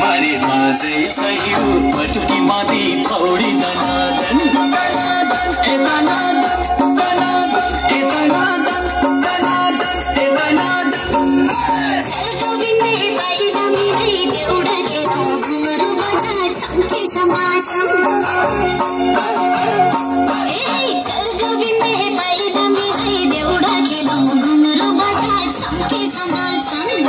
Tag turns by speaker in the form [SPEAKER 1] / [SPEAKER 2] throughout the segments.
[SPEAKER 1] बारे बाजै सही पटुकी बाँधी थौडी दनादन ए दनादन दनादन ए दनादन दनादन ए दनादन
[SPEAKER 2] सर्गविन्दे बाइला मिलै देउडा खेलो घुमरु बजा छम्के छमाछम ए सर्गविन्दे बाइला मिलै देउडा खेलो घुमरु बजा छम्के छमाछम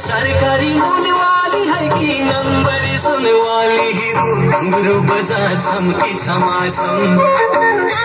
[SPEAKER 1] सरकारी होने वाली है कि नंबर सुने वाली हीरो घुंघरू बजा छमकी छमाछम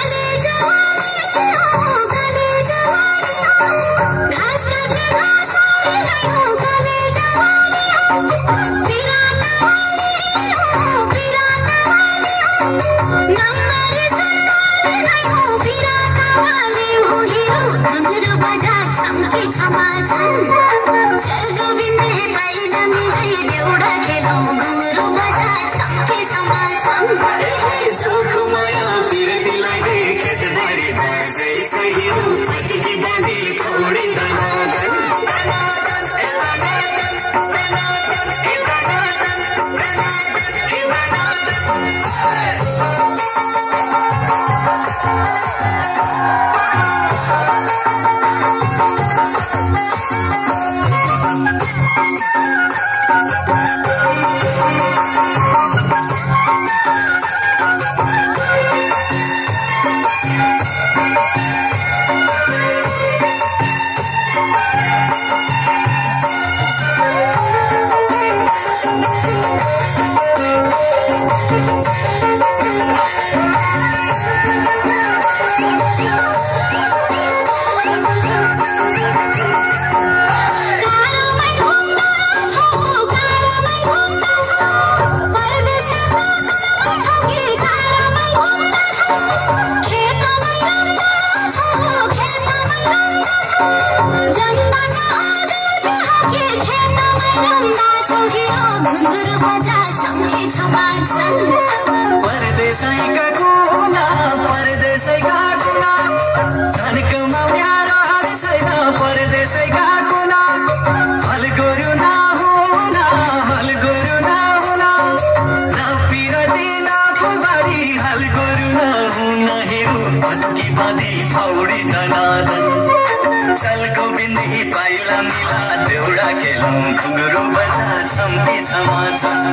[SPEAKER 1] घुंघरू बजा छम्की छमाछम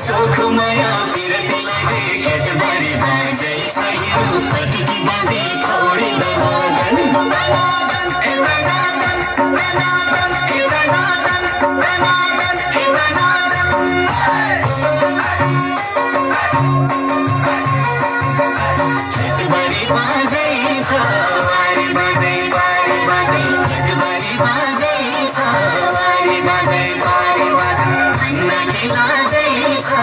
[SPEAKER 1] चोखो माया पिरतीलाई देखेत भरि बाजै सही पटकी बाँधी थौडी दनादन दनादन ए दनादन दनादन ए दनादन दनादन ए दनादन खेत भरि बाजै छ बारी बाजै बारी बाजै खेत भरि बाजै छ बारी बाजै बारी बाजै भन्ना खेला जै छ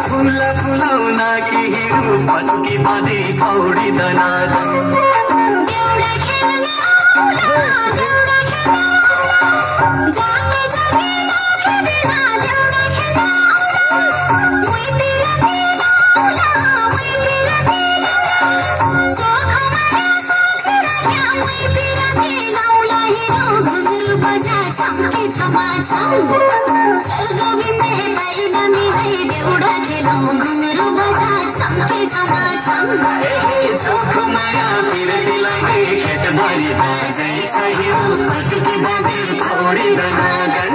[SPEAKER 1] फुल्ला फुलाउन कि हिरो पटुकी बाँधे पौडी दनादन
[SPEAKER 2] देउडा खेल्न देउडा खेल्न जाते जाते खेल्न देउडा खेल्न मुई पिरती चोखमा सोचेर क्या मुई पिरती लाउला हिरो घुंघरू बजा छम्के छमा छम सर्गविन्दे पाइला मिलाई देउडा खेलौं घुंघरू बजा छम्के छमा छम
[SPEAKER 1] चोखमाया पिरतीलाई खेतभरि बाजै छ हिरो पटुकी बाँधे पौडी दनादन